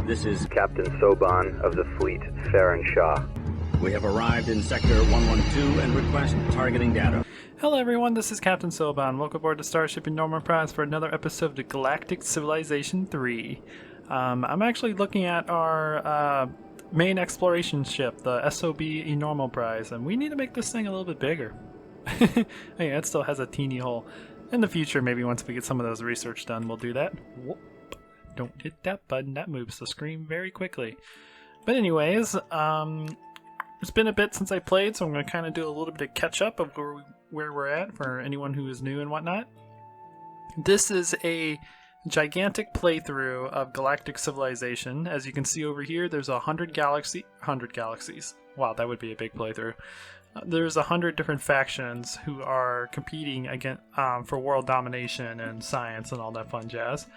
This is Captain Soban of the fleet, Farron Shaw. We have arrived in Sector 112 and request targeting data. Hello everyone, this is Captain Soban. Welcome aboard the Starship Norman Prize for another episode of the Galactic Civilization 3. I'm actually looking at our main exploration ship, the SOB Enormal Prize, and we need to make this thing a little bit bigger. Yeah, it still has a teeny hole. In the future, maybe once we get some of those research done, we'll do that. Whoop. Don't hit that button, that moves the screen very quickly. But anyways, it's been a bit since I played, so I'm going to kind of do a little bit of catch up of where we're at for anyone who is new and whatnot. This is a gigantic playthrough of Galactic Civilization. As you can see over here, there's 100 galaxies. Wow, that would be a big playthrough. There's 100 different factions who are competing against for world domination and science and all that fun jazz.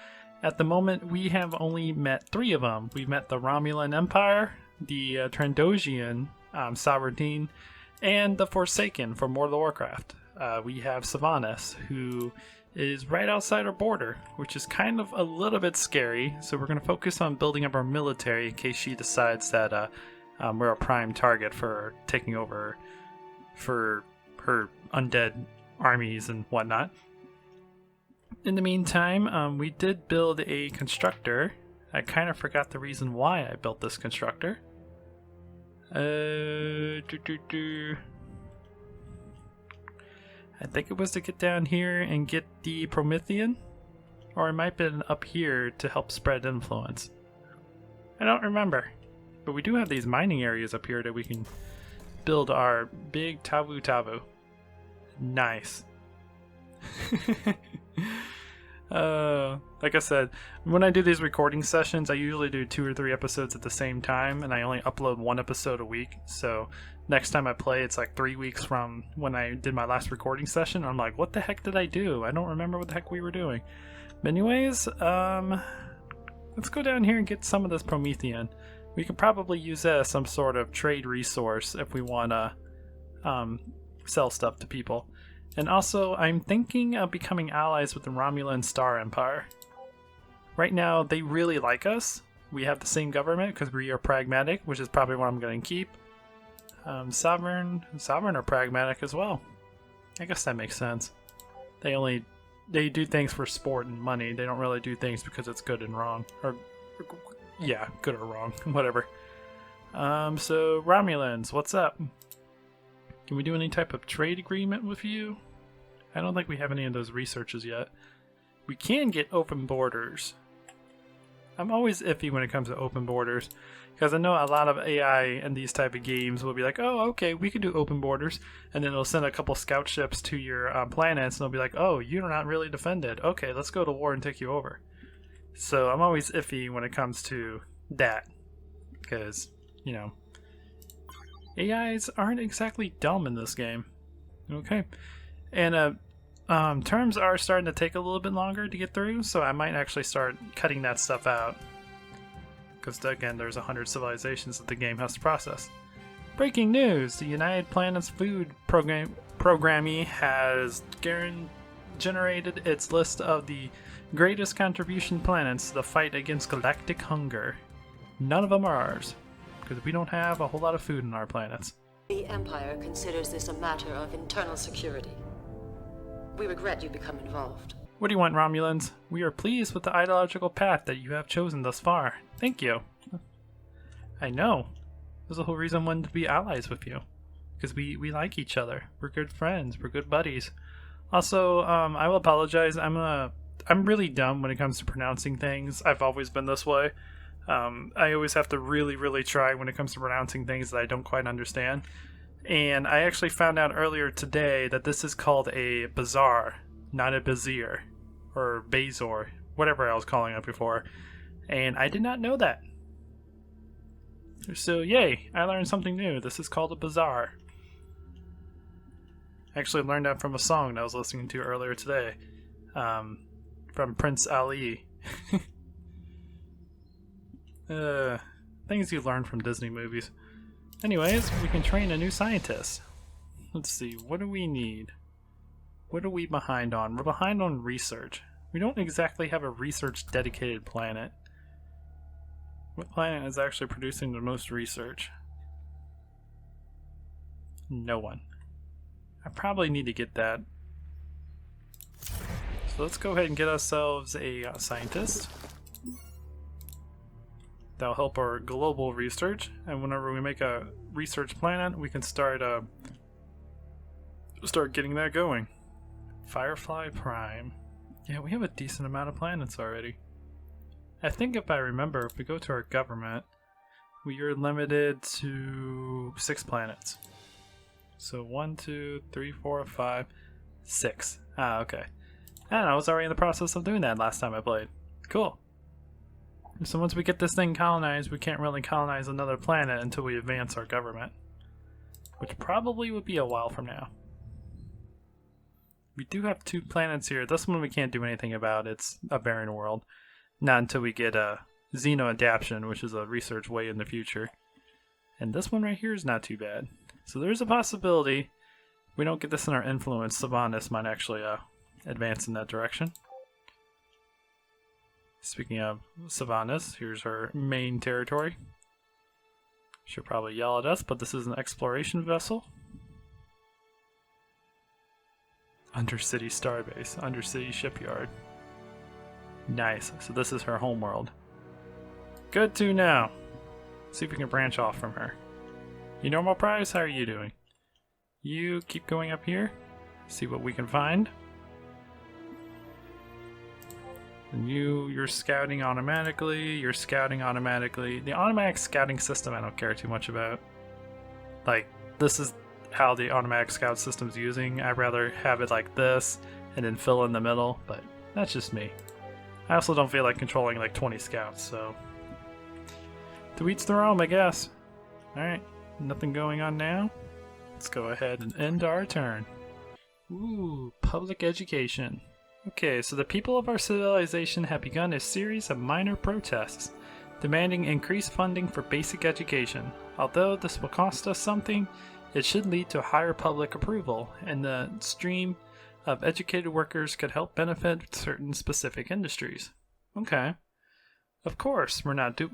At the moment, we have only met 3 of them. We've met the Romulan Empire, the Trandoshan Sovereignty, and the Forsaken from World of Warcraft. We have Sylvanas, who is right outside our border, which is kind of a little bit scary. So we're going to focus on building up our military in case she decides that we're a prime target for taking over for her undead armies and whatnot. In the meantime, we did build a constructor. I kind of forgot the reason why I built this constructor. I think it was to get down here and get the Promethean, or it might have been up here to help spread influence. I don't remember, but we do have these mining areas up here that we can build our big Tavu. Nice. Like I said, when I do these recording sessions, I usually do 2 or 3 episodes at the same time, and I only upload 1 episode a week. So next time I play, it's like 3 weeks from when I did my last recording session. I'm like, what the heck did I do? I don't remember what the heck we were doing. But anyways, let's go down here and get some of this Promethean. We could probably use that as some sort of trade resource if we want to sell stuff to people. And also, I'm thinking of becoming allies with the Romulan Star Empire. Right now, they really like us. We have the same government because we are pragmatic, which is probably what I'm going to keep. Sovereign are pragmatic as well. I guess that makes sense. They do things for sport and money. They don't really do things because it's good and wrong. Yeah, good or wrong, whatever. So Romulans, what's up? Can we do any type of trade agreement with you? I don't think we have any of those researches yet. We can get open borders. I'm always iffy when it comes to open borders, because I know a lot of AI in these type of games will be like, oh, okay, we can do open borders, and then they'll send a couple scout ships to your planets, and they'll be like, oh, you're not really defended. Okay, let's go to war and take you over. So I'm always iffy when it comes to that, because, you know, AIs aren't exactly dumb in this game. Okay. And terms are starting to take a little bit longer to get through, so I might actually start cutting that stuff out. Because, again, there's 100 civilizations that the game has to process. Breaking news! The United Planets Food Programming has generated its list of the greatest contribution planets to the fight against galactic hunger. None of them are ours, because we don't have a whole lot of food in our planets. The Empire considers this a matter of internal security. We regret you become involved. What do you want, Romulans? We are pleased with the ideological path that you have chosen thus far. Thank you. I know. There's the whole reason I wanted to be allies with you. Because we like each other. We're good friends. We're good buddies. Also, I will apologize. I'm really dumb when it comes to pronouncing things. I've always been this way. I always have to really, really try when it comes to pronouncing things that I don't quite understand. And I actually found out earlier today that this is called a bazaar, not a bazier, or bazor, whatever I was calling it before. And I did not know that. So yay, I learned something new. This is called a bazaar. I actually learned that from a song that I was listening to earlier today. From Prince Ali. Things you learn from Disney movies. Anyways, we can train a new scientist. Let's see, what do we need? What are we behind on? We're behind on research. We don't exactly have a research dedicated planet. What planet is actually producing the most research? No one. I probably need to get that. So let's go ahead and get ourselves a scientist. That'll help our global research, and whenever we make a research planet, we can start getting that going. Firefly Prime. Yeah, we have a decent amount of planets already. I think if I remember, if we go to our government, we are limited to 6 planets. So 1, 2, 3, 4, 5, 6. Ah, okay. And I was already in the process of doing that last time I played. Cool. So once we get this thing colonized, we can't really colonize another planet until we advance our government. Which probably would be a while from now. We do have 2 planets here. This one we can't do anything about. It's a barren world. Not until we get a xeno-adaption, which is a research way in the future. And this one right here is not too bad. So there's a possibility we don't get this in our influence. Sylvanas might actually advance in that direction. Speaking of Sylvanas, here's her main territory. She'll probably yell at us, but this is an exploration vessel. Undercity Starbase, Undercity Shipyard. Nice, so this is her homeworld. Good to know. See if we can branch off from her. You normal prize, how are you doing? You keep going up here, see what we can find. And you're scouting automatically, you're scouting automatically. The automatic scouting system I don't care too much about. Like, this is how the automatic scout system's using. I'd rather have it like this and then fill in the middle, but that's just me. I also don't feel like controlling like 20 scouts, so to each their own, I guess. Alright, nothing going on now. Let's go ahead and end our turn. Ooh, public education. Okay, so the people of our civilization have begun a series of minor protests, demanding increased funding for basic education. Although this will cost us something, it should lead to higher public approval, and the stream of educated workers could help benefit certain specific industries. Okay. Of course, we're not doing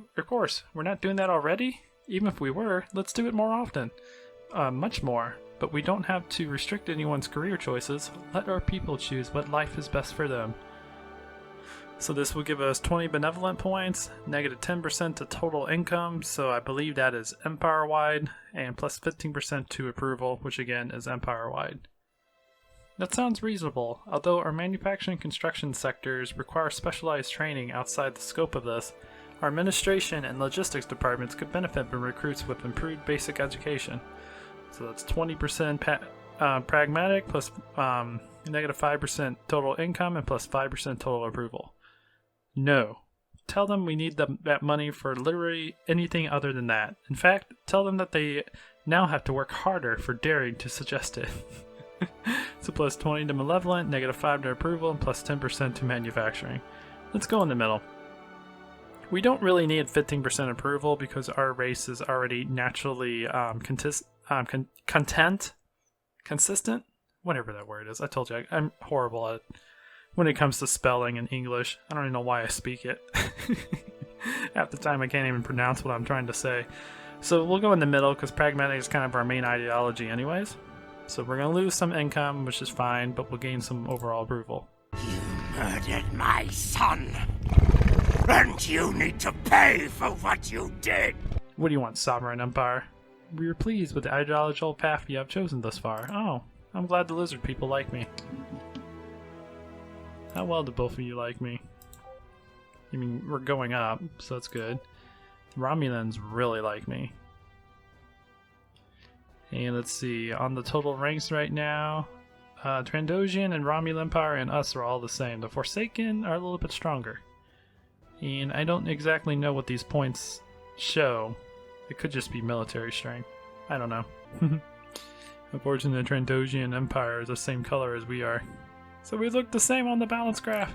that already. Even if we were, let's do it more often. Much more. But we don't have to restrict anyone's career choices. Let our people choose what life is best for them. So this will give us 20 benevolent points, negative 10% to total income, so I believe that is empire-wide, and plus 15% to approval, which again is empire-wide. That sounds reasonable, although our manufacturing and construction sectors require specialized training outside the scope of this. Our administration and logistics departments could benefit from recruits with improved basic education. So that's 20% pragmatic, plus negative 5% total income, and plus 5% total approval. No. Tell them we need that money for literally anything other than that. In fact, tell them that they now have to work harder for daring to suggest it. So plus 20 to malevolent, negative 5 to approval, and plus 10% to manufacturing. Let's go in the middle. We don't really need 15% approval because our race is already naturally consistent, whatever that word is. I told you I'm horrible at when it comes to spelling in English. I don't even know why I speak it. Half the time I can't even pronounce what I'm trying to say. So we'll go in the middle because pragmatic is kind of our main ideology anyways. So we're going to lose some income, which is fine, but we'll gain some overall approval. You murdered my son, and you need to pay for what you did. What do you want, Sovereign Empire? We are pleased with the ideological path you have chosen thus far. Oh, I'm glad the lizard people like me. How well do both of you like me? I mean, we're going up, so that's good. The Romulins really like me. And let's see, on the total ranks right now, Trandosian and Romulan Empire and us are all the same. The Forsaken are a little bit stronger. And I don't exactly know what these points show. It could just be military strength. I don't know. Unfortunately, the Trandosian Empire is the same color as we are. So we look the same on the balance graph.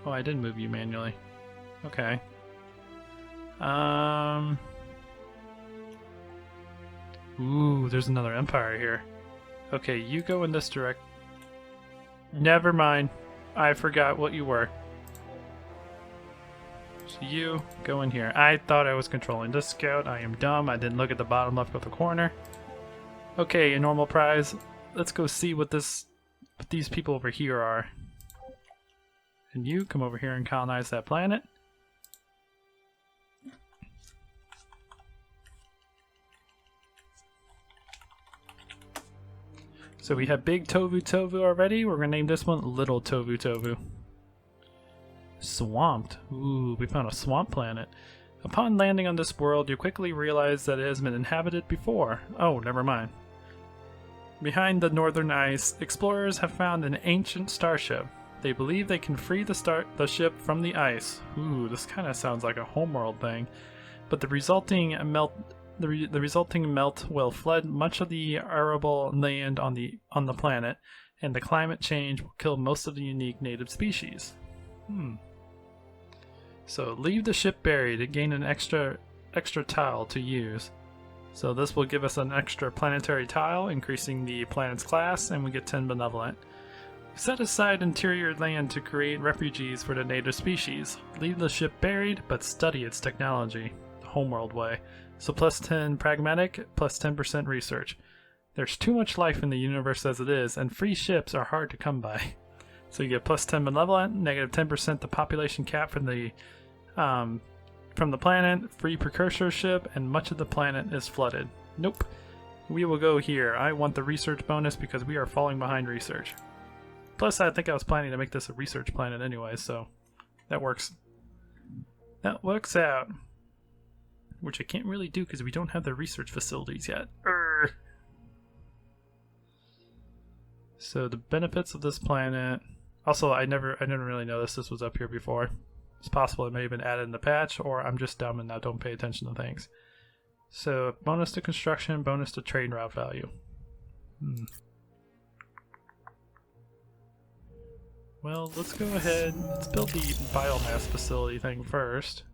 Oh, I did move you manually. Okay. Ooh, there's another empire here. Okay, you go in this direct. Never mind. I forgot what you were. So you go in here. I thought I was controlling this scout. I am dumb. I didn't look at the bottom left of the corner. Okay, a normal prize. Let's go see what these people over here are. And you come over here and colonize that planet. So we have Big Tovu Tovu already. We're gonna name this one Little Tovu Tovu. Swamped. Ooh, we found a swamp planet. Upon landing on this world, you quickly realize that it has been inhabited before. Oh, never mind. Behind the northern ice, explorers have found an ancient starship. They believe they can free the ship from the ice. Ooh, this kind of sounds like a homeworld thing. But the resulting melt will flood much of the arable land on the planet, and the climate change will kill most of the unique native species. So leave the ship buried to gain an extra tile to use. So this will give us an extra planetary tile, increasing the planet's class, and we get 10 benevolent. Set aside interior land to create refugees for the native species. Leave the ship buried, but study its technology, the homeworld way. So plus 10 pragmatic, plus 10% research. There's too much life in the universe as it is, and free ships are hard to come by. So you get plus 10 benevolent, negative 10% the population cap from the planet, free precursor ship, and much of the planet is flooded. Nope. We will go here. I want the research bonus because we are falling behind research. Plus, I think I was planning to make this a research planet anyway, so that works. That works out. Which I can't really do because we don't have the research facilities yet. So the benefits of this planet. Also, I didn't really notice this was up here before. It's possible it may have been added in the patch, or I'm just dumb and I don't pay attention to things. So bonus to construction, bonus to trade route value. Well, let's go ahead. Let's build the biomass facility thing first.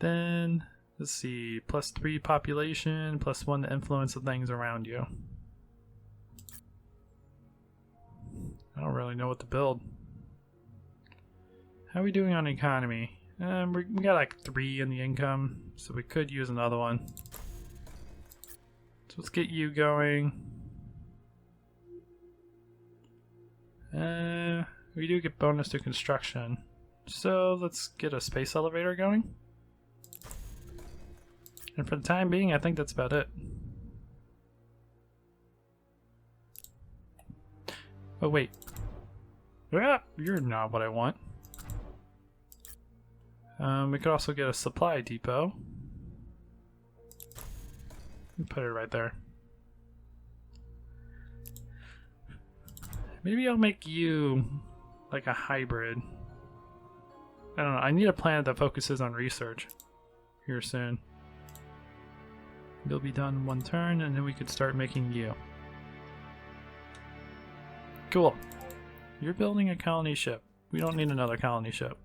Then, let's see, plus 3 population, plus 1 to influence the things around you. I don't really know what to build. How are we doing on economy? We got like 3 in the income, so we could use another one. So let's get you going. We do get bonus to construction. So let's get a space elevator going. And for the time being, I think that's about it. Oh wait. Ah, you're not what I want. We could also get a supply depot. Put it right there. Maybe I'll make you like a hybrid. I don't know. I need a planet that focuses on research here soon. You'll be done in 1 turn, and then we could start making you. Cool. You're building a colony ship. We don't need another colony ship.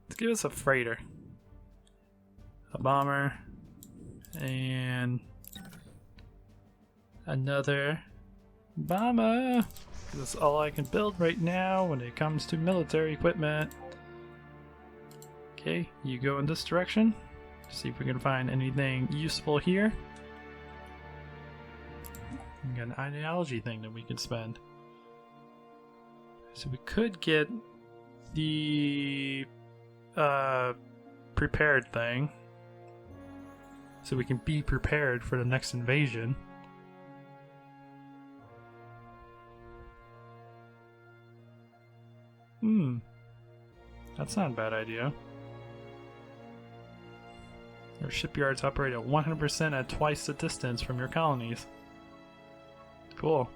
Let's give us a freighter. A bomber. And another bomber. That's all I can build right now when it comes to military equipment. Okay, you go in this direction. See if we can find anything useful here. We got an ideology thing that we can spend. So we could get the prepared thing. So we can be prepared for the next invasion. That's not a bad idea. Your shipyards operate at 100% at twice the distance from your colonies. Cool.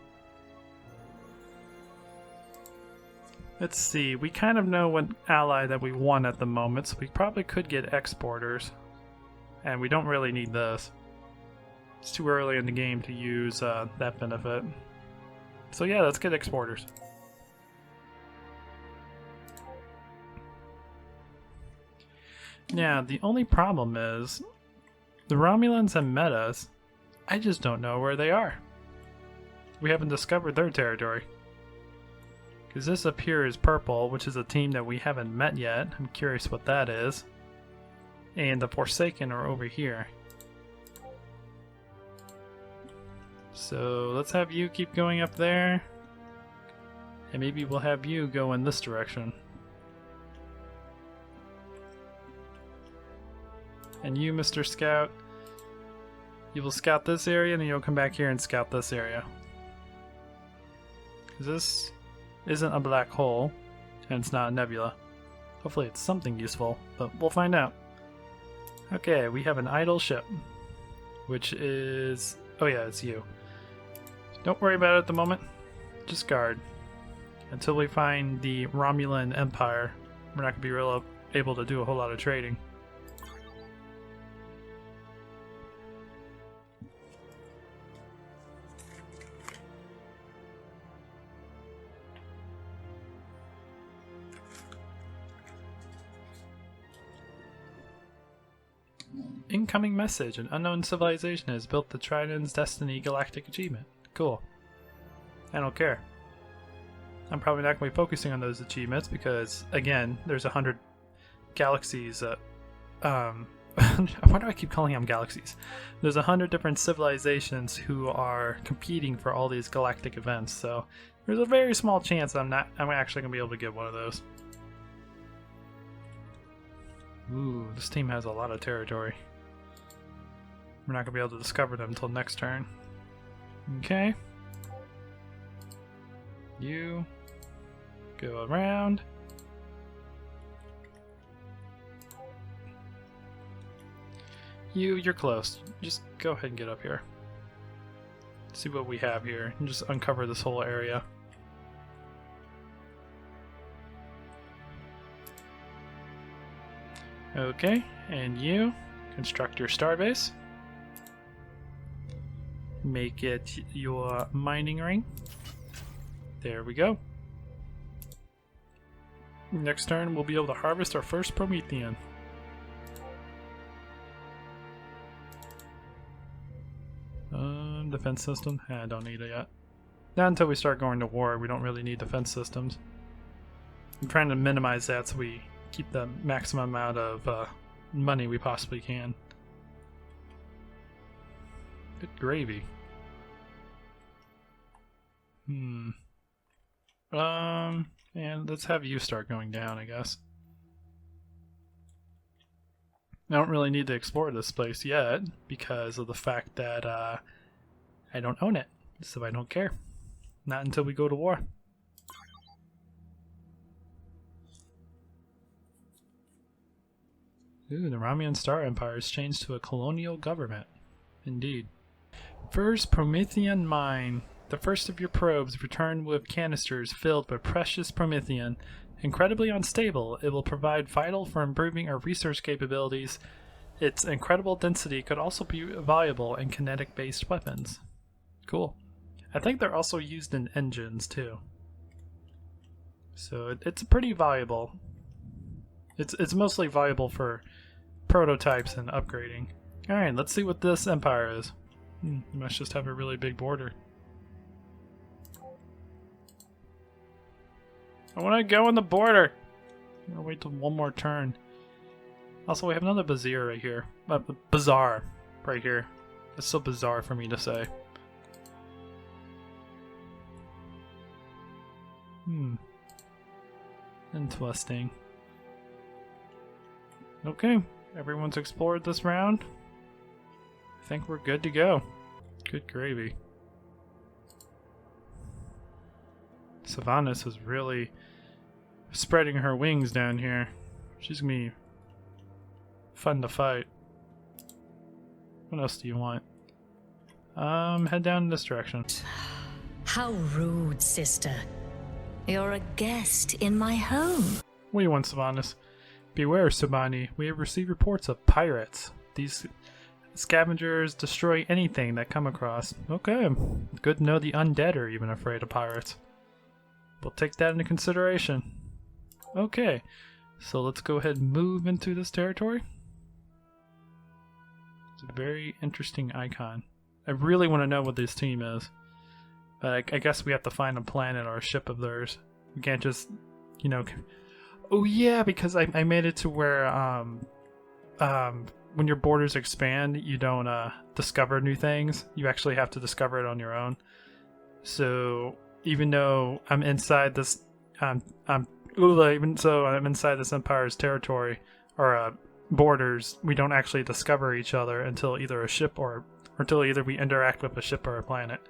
Let's see, we kind of know what ally that we want at the moment, so we probably could get exporters. And we don't really need this. It's too early in the game to use that benefit. So yeah, let's get exporters. Now, the only problem is, the Romulans have met us. I just don't know where they are. We haven't discovered their territory. Because this up here is purple, which is a team that we haven't met yet. I'm curious what that is. And the Forsaken are over here. So let's have you keep going up there. And maybe we'll have you go in this direction. And you, Mr. Scout, you will scout this area and then you'll come back here and scout this area. Because this isn't a black hole and it's not a nebula. Hopefully it's something useful, but we'll find out. Okay, we have an idle ship, which is... oh yeah, it's you. Don't worry about it at the moment. Just guard. Until we find the Romulan Empire, we're not going to be able to do a whole lot of trading. Incoming message. An unknown civilization has built the Triton's Destiny Galactic Achievement. Cool. I don't care. I'm probably not going to be focusing on those achievements because, again, there's 100 galaxies. Why do I keep calling them galaxies? There's 100 different civilizations who are competing for all these galactic events, so there's a very small chance I'm actually going to be able to get one of those. Ooh, this team has a lot of territory. We're not going to be able to discover them until next turn. Okay. You go around. You're close. Just go ahead and get up here. See what we have here and just uncover this whole area. Okay, and you construct your starbase. Make it your mining ring. There we go. Next turn, we'll be able to harvest our first Promethean. Defense system? I don't need it yet. Not until we start going to war, we don't really need defense systems. I'm trying to minimize that so we keep the maximum amount of money we possibly can. Good gravy. And let's have you start going down, I guess. I don't really need to explore this place yet because of the fact that I don't own it, so I don't care. Not until we go to war. Ooh, the Romulan Star Empire has changed to a colonial government. Indeed. First Promethean mine. The first of your probes returned with canisters filled with precious Promethean. Incredibly unstable, it will provide vital for improving our research capabilities. Its incredible density could also be valuable in kinetic-based weapons. Cool. I think they're also used in engines, too. So it's pretty valuable. It's mostly valuable for prototypes and upgrading. Alright, let's see what this empire is. It must just have a really big border. I want to go on the border! I'm gonna wait till one more turn. Also, we have another bazaar right here. Bazaar right here. It's so bizarre for me to say. Interesting. Okay, everyone's explored this round. I think we're good to go. Good gravy. Sylvanas is really spreading her wings down here. She's gonna be fun to fight. What else do you want? Head down in this direction. How rude, sister. You're a guest in my home. What do you want, Sylvanas? Beware, Subani. We have received reports of pirates. These scavengers destroy anything that come across. Okay, good to know the undead are even afraid of pirates. We'll take that into consideration. Okay, so let's go ahead and move into this territory. It's a very interesting icon. I really want to know what this team is. But I guess we have to find a planet or a ship of theirs We can't just, you know... Oh yeah, because I made it to where when your borders expand, you don't discover new things. You actually have to discover it on your own. So even though I'm inside this, even so I'm inside this empire's territory or borders, we don't actually discover each other until either a ship or until either we interact with a ship or a planet.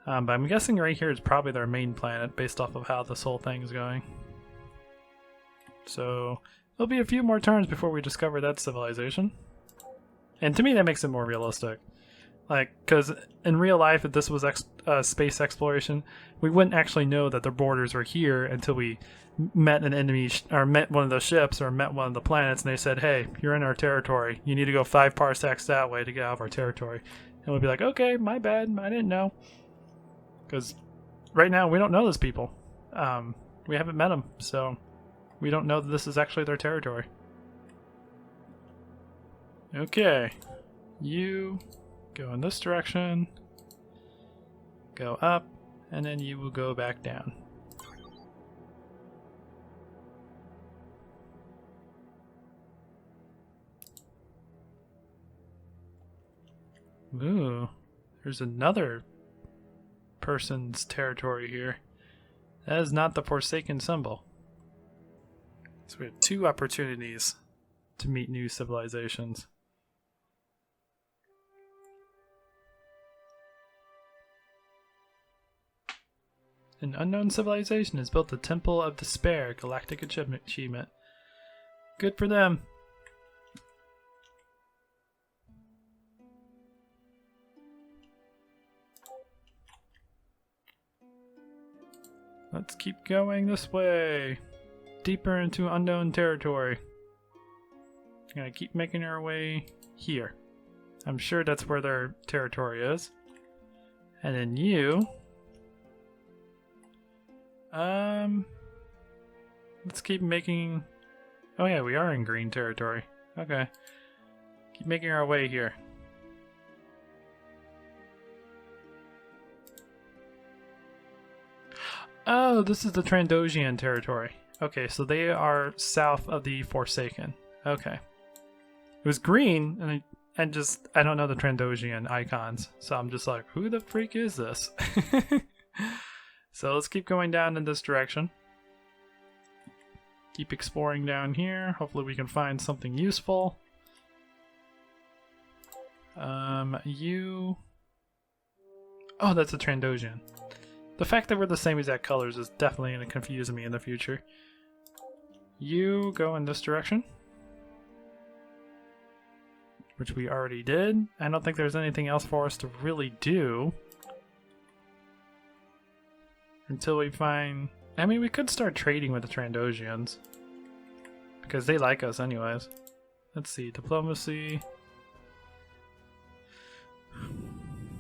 But I'm guessing right here is probably their main planet based off of how this whole thing is going. So there'll be a few more turns before we discover that civilization. And to me that makes it more realistic. Like, because in real life, if this was space exploration, we wouldn't actually know that their borders were here until we met an enemy, or met one of the ships, or met one of the planets, and they said, hey, you're in our territory. You need to go 5 parsecs that way to get out of our territory. And we'd be like, okay, my bad, I didn't know. Because right now, we don't know those people. We haven't met them, so we don't know that this is actually their territory. Okay, you go in this direction, go up, and then you will go back down. Ooh, there's another person's territory here. That is not the Forsaken symbol. So we have 2 opportunities to meet new civilizations. An unknown civilization has built the Temple of Despair, galactic achievement. Good for them. Let's keep going this way. Deeper into unknown territory. Gonna keep making our way here. I'm sure that's where their territory is. And then you... let's keep making... Oh yeah, we are in green territory. Okay. Keep making our way here. Oh, this is the Trandosian territory. Okay, so they are south of the Forsaken. Okay. It was green, and I don't know the Trandosian icons, so I'm just like, who the freak is this? So let's keep going down in this direction. Keep exploring down here. Hopefully we can find something useful. You... Oh, that's a Trandosian. The fact that we're the same exact colors is definitely going to confuse me in the future. You go in this direction. Which we already did. I don't think there's anything else for us to really do. Until we find... I mean, we could start trading with the Trandosians. Because they like us anyways. Let's see, diplomacy.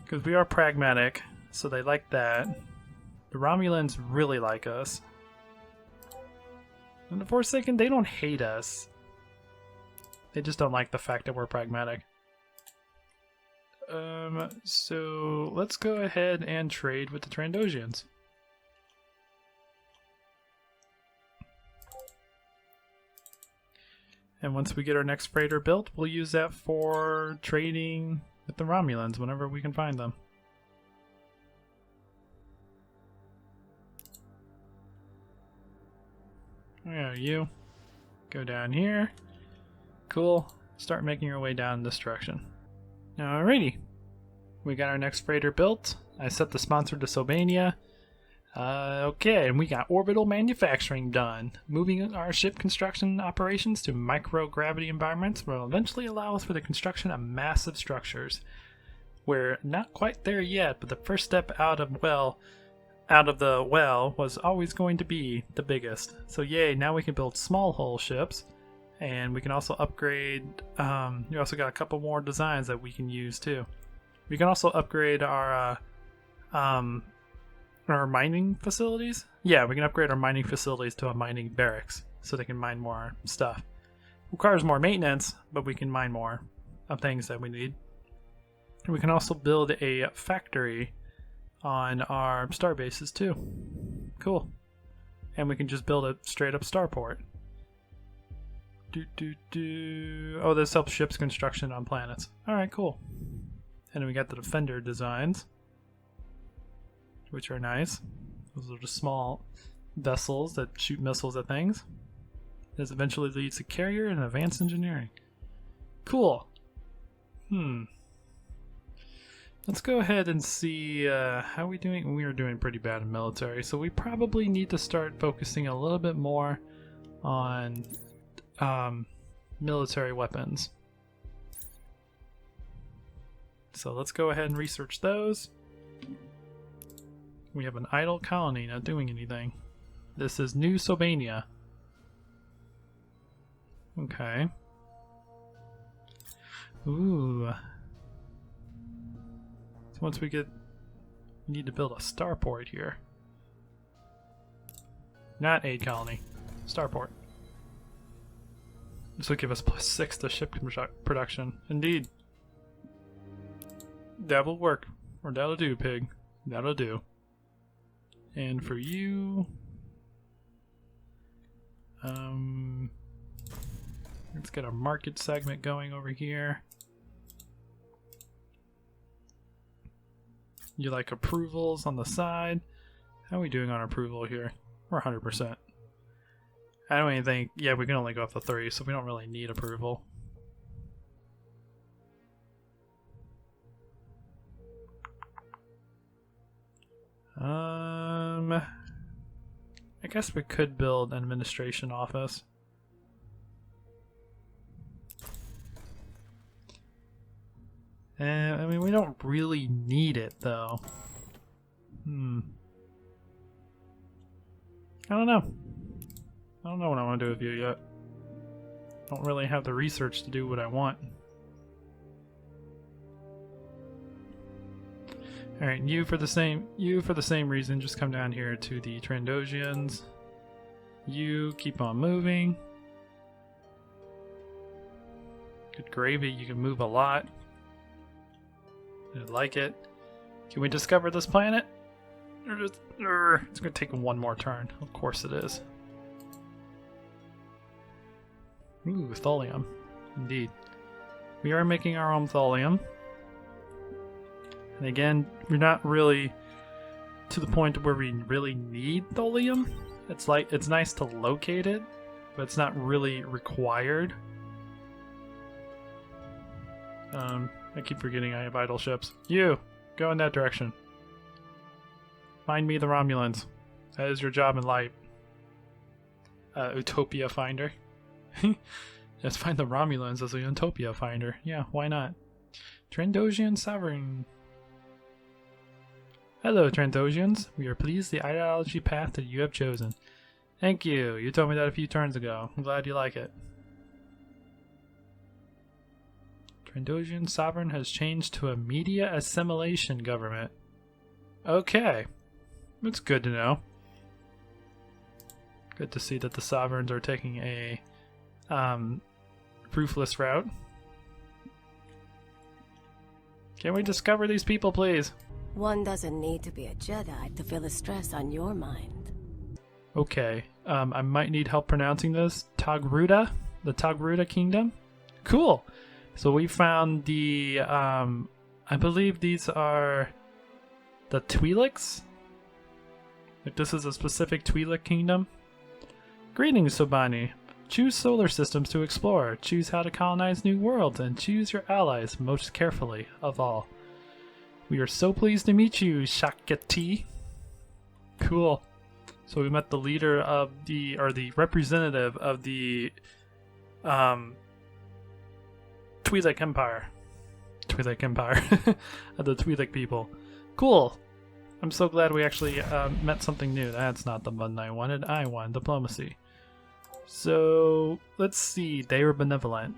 Because we are pragmatic, so they like that. The Romulins really like us. And the Forsaken, they don't hate us. They just don't like the fact that we're pragmatic. So let's go ahead and trade with the Trandosians. And once we get our next freighter built, we'll use that for trading with the Romulans whenever we can find them. Yeah, you go down here. Cool. Start making your way down this direction. Alrighty. We got our next freighter built. I set the sponsor to Sylvania. Okay, and we got orbital manufacturing done. Moving our ship construction operations to microgravity environments will eventually allow us for the construction of massive structures. We're not quite there yet, but the first step out of the well was always going to be the biggest. So yay, now we can build small hull ships, and we can also upgrade, we also got a couple more designs that we can use too. We can also upgrade our mining facilities. Yeah, we can upgrade our mining facilities to a mining barracks, so they can mine more stuff. Requires more maintenance, but we can mine more of things that we need. And we can also build a factory on our star bases too. Cool. And we can just build a straight up starport. Oh, this helps ships construction on planets. Alright, cool. And then we got the Defender designs, which are nice. Those are just small vessels that shoot missiles at things. This eventually leads to carrier and advanced engineering. Cool. Let's go ahead and see how we doing. We are doing pretty bad in military, so we probably need to start focusing a little bit more on military weapons. So let's go ahead and research those. We have an idle colony not doing anything. This is New Sobania. Okay. Ooh. So once we need to build a starport here. Not aid colony. Starport. This will give us +6 to ship production. Indeed. That will work. Or that'll do, pig. That'll do. And for you... let's get a market segment going over here. You like approvals on the side? How are we doing on approval here? We're 100%. I don't even think... Yeah, we can only go up to 3, so we don't really need approval. I guess we could build an administration office. I mean, we don't really need it, though. I don't know. I don't know what I want to do with you yet. I don't really have the research to do what I want. Alright, you for the same reason, just come down here to the Trandosians. You keep on moving. Good gravy, you can move a lot. I like it. Can we discover this planet? It's gonna take one more turn. Of course it is. Ooh, tholium. Indeed. We are making our own tholium. And again, we're not really to the point where we really need tholium. It's like, it's nice to locate it, but it's not really required. I keep forgetting I have idle ships. You! Go in that direction. Find me the Romulins. That is your job in life. Utopia finder. Let's find the Romulins as a Utopia finder. Yeah, why not? Trandosian Sovereign. Hello, Trandosians. We are pleased the ideology path that you have chosen. Thank you. You told me that a few turns ago. I'm glad you like it. Trandosian Sovereign has changed to a media assimilation government. Okay. That's good to know. Good to see that the Sovereigns are taking a proofless route. Can we discover these people, please? One doesn't need to be a Jedi to feel the stress on your mind. Okay, I might need help pronouncing this. Togruta? The Togruta Kindom? Cool! So we found the, I believe these are the Twi'leks? Like this is a specific Twi'lek kingdom? Greetings, Sobani. Choose solar systems to explore, choose how to colonize new worlds, and choose your allies most carefully of all. We are so pleased to meet you, Shakti. Cool. So we met the leader of the, or the representative of the, Twi'lek Empire. Twi'lek Empire. Of the Twi'lek people. Cool. I'm so glad we actually met something new. That's not the button I wanted. I wanted diplomacy. So, let's see. They were benevolent.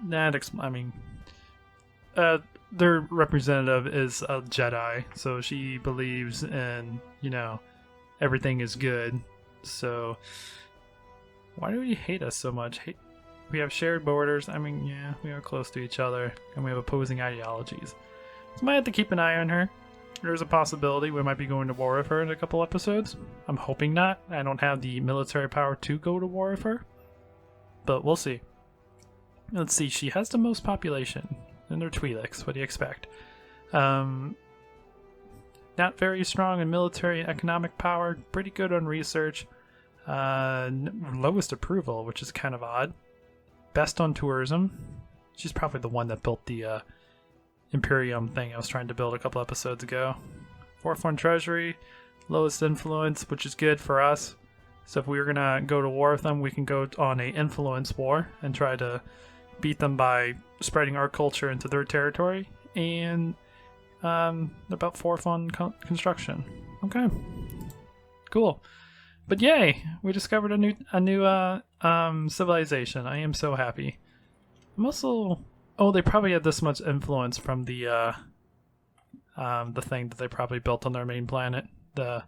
Their representative is a Jedi, so she believes in, you know, everything is good. So, why do we hate us so much? We have shared borders. I mean, yeah, we are close to each other, and we have opposing ideologies. So I might have to keep an eye on her. There's a possibility we might be going to war with her in a couple episodes. I'm hoping not. I don't have the military power to go to war with her. But we'll see. Let's see, she has the most population. And they're Twi'leks, what do you expect? Not very strong in military and economic power. Pretty good on research. Lowest approval, which is kind of odd. Best on tourism. She's probably the one that built the Imperium thing I was trying to build a couple episodes ago. 4th on treasury. Lowest influence, which is good for us. So if we were going to go to war with them, we can go on a influence war and try to beat them by spreading our culture into their territory. And about 4th on construction. Okay. Cool. But yay, we discovered a new civilization. I am so happy. I'm also... Oh, they probably had this much influence from the thing that they probably built on their main planet. The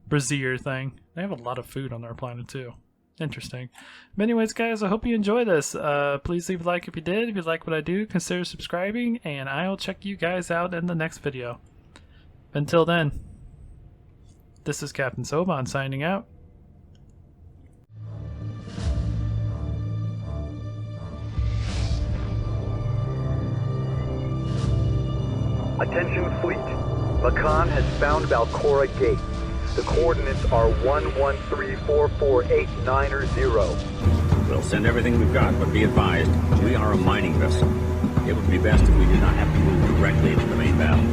Brazier thing. They have a lot of food on their planet too. Interesting. But anyways, guys, I hope you enjoy this. Please leave a like if you did. If you like what I do, consider subscribing, and I'll check you guys out in the next video. Until then, this is Captain Soban signing out. Attention fleet. Makan has found Valcora Gate. The coordinates are 1134489. We'll send everything we've got, but be advised, we are a mining vessel. It would be best if we did not have to move directly into the main battle.